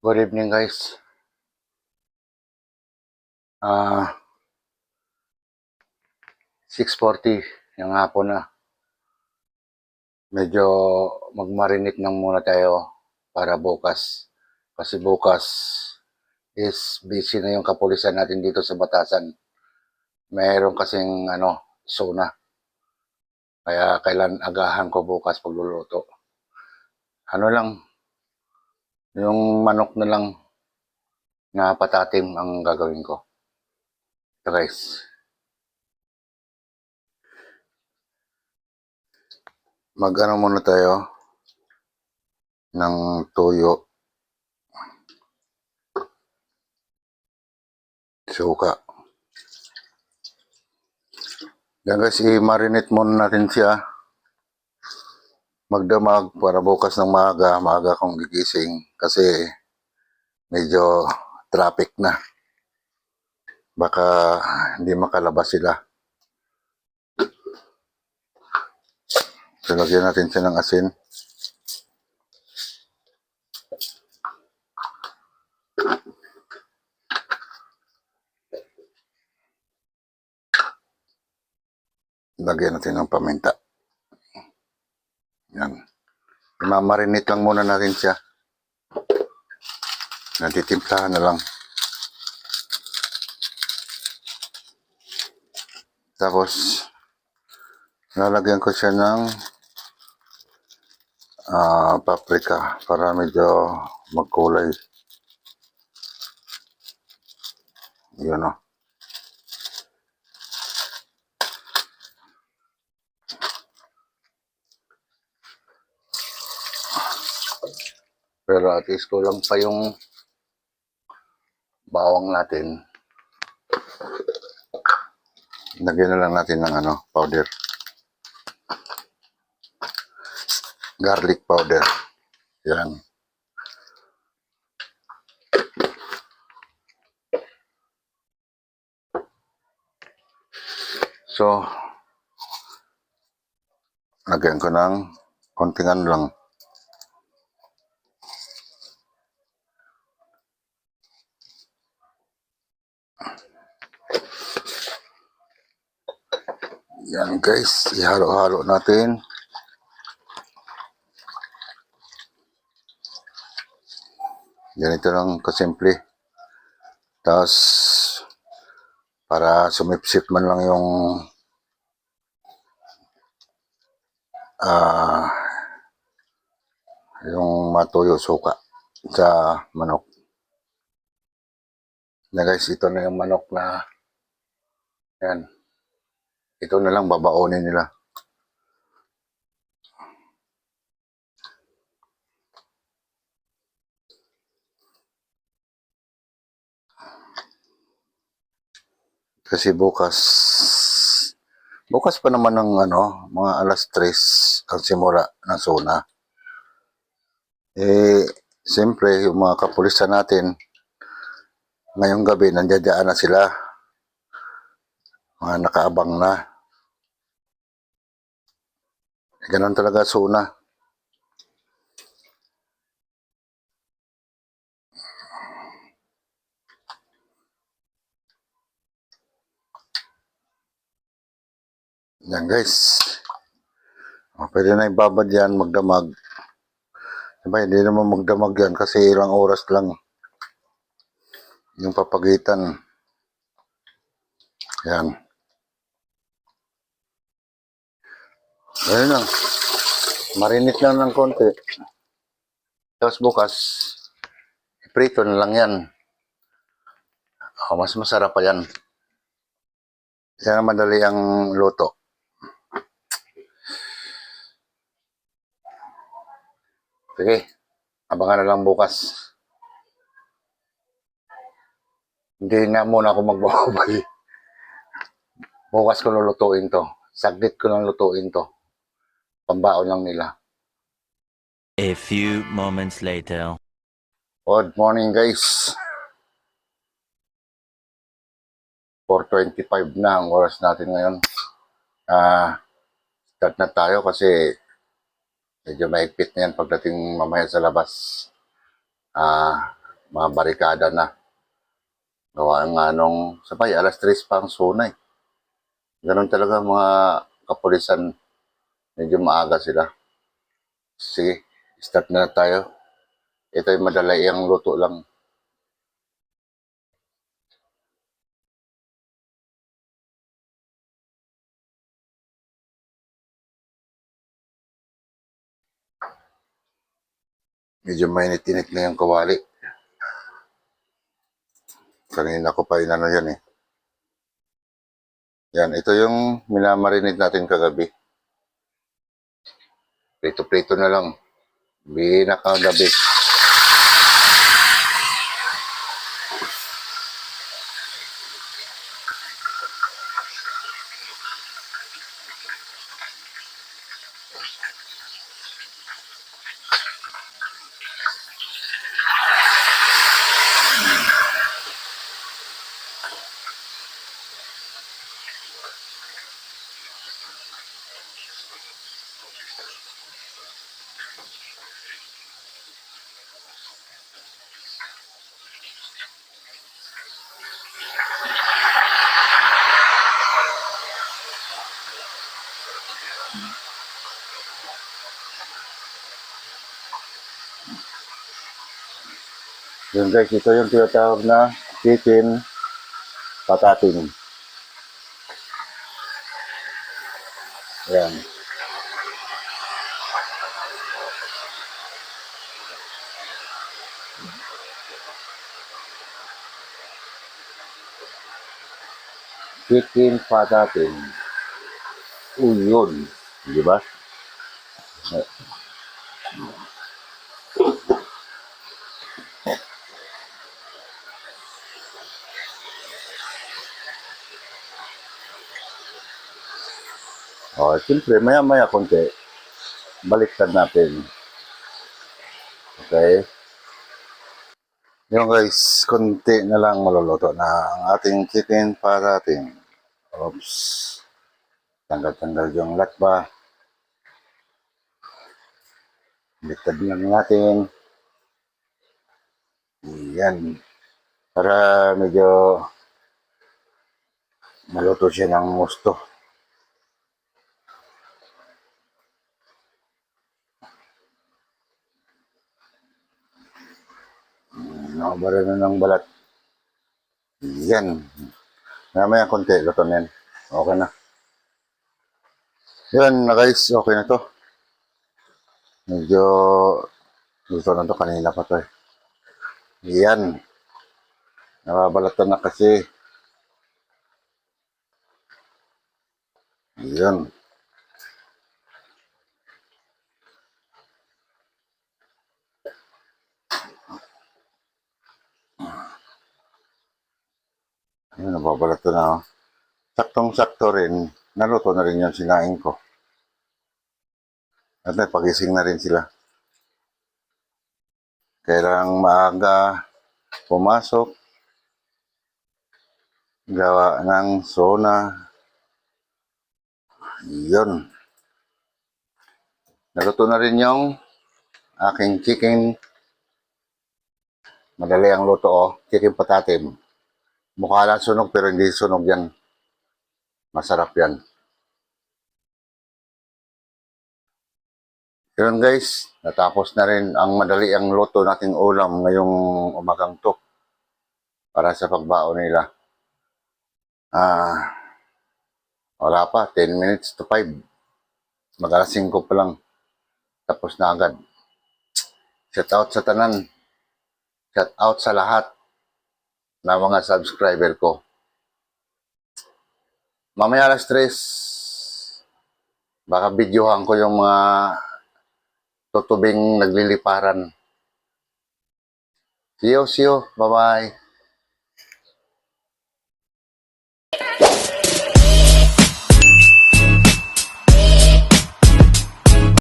Good evening guys. 6:40 yung hapon na. Medyo magmarinate lang muna tayo para bukas. Kasi bukas is busy na yung kapulisan natin dito sa Batasan. Mayroon kasing zona. Kaya kailan agahan ko bukas pagluluto. Ano lang, yung manok na lang na patatim ang gagawin ko. Ito guys. Mag-ano muna tayo ng tuyo, suka. Yan guys, i-marinate muna natin siya. Magdamag para bukas ng maaga akong gigising kasi medyo traffic na. Baka hindi makalabas sila. So, lagyan natin siya ng asin. Lagyan natin ng paminta. Yan. Imamarinate lang muna natin siya. Natitimplahan na lang. Tapos, lalagyan ko siya ng paprika para medyo magkulay. Yun o. Pero at least kulang pa yung bawang natin. Lagyan na lang natin ng powder. Garlic powder. Yan. So, lagyan ko ng konting lang. Yan guys, ihalo-halo natin. Ganito lang kasimple. Tapos, para sumipsip man lang yung matuyo suka sa manok. Na guys, ito na yung manok na yan. Ito na lang babaonin nila. Kasi bukas pa naman ng mga alas 3 ang simula ng zona. Siyempre, yung mga kapulisan natin, ngayong gabi, nandiyan na sila. Mga nakaabang na. Ganon talaga zona. Yan guys. Pwede na ibabad yan, magdamag. Diba, hindi naman magdamag yan kasi ilang oras lang yung papagitan. Yan. Ganyan lang. Marinate lang ng konti. Tapos bukas, prito na lang yan. Mas masarap pa yan. Yan ang madali ang luto. Sige, abangan na lang bukas. Hindi na muna ako magbabay. Bukas ko lulutuin to. Saglit ko lang lutuin to. Pambaon lang nila. A few moments later. Good morning guys. 4:25 na ang oras natin ngayon. Start na tayo kasi medyo maigpit na yan pagdating mamaya sa labas. mga barikada na. Gawa nga nung sabay, alas 3 pa ang sunay. Ganun talaga mga kapulisan, medyo maaga sila. Sige, start na tayo. Ito ay madalay ang luto lang. Medyo mainit-init na yung kawali. Kanina ko pa inano yan eh. Yan, ito yung minamarinate natin kagabi. Prito-prito na lang. Binakagabi. Yun guys, ito yung tinatawag na chicken patatin. Ayan. Chicken patatin. Yun. Di ba? Siyempre, maya-maya konti, baliktad natin. Okay? Yun guys, konti na lang maluluto na ang ating chicken patatin. Oops. Tanggal-tanggal yung latba. Baliktad lang natin. Yan. Para medyo maluto siya ng gusto. Nakabara na ng balat. Yan. Mamaya konti, luto na yan. Okay na. Yan na guys, okay na to. Medyo luto na to, kanina pa to eh. Yan. Nababalatan na kasi. Yan. Yan, nababalatan na. Saktong-sakto rin. Naluto na rin yung sinaing ko. At pagising na rin sila. Kailangang maaga pumasok. Gawa ng sona. Yun. Naluto na rin yung aking chicken. Madali ang luto oh. Chicken patatim. Mukha lang sunog pero hindi sunog yan. Masarap yan. Yun guys, natapos na rin ang madali ang luto nating ulam ngayong umagang to. Para sa pagbaon nila. Wala pa, 10 minutes to 5. Mag-alas 5 pa lang. Tapos na agad. Shout out sa tanan. Shout out sa lahat na mga subscriber ko. Mamaya alas 3, baka videohan ko yung mga tutubing nagliliparan. See you. Bye-bye.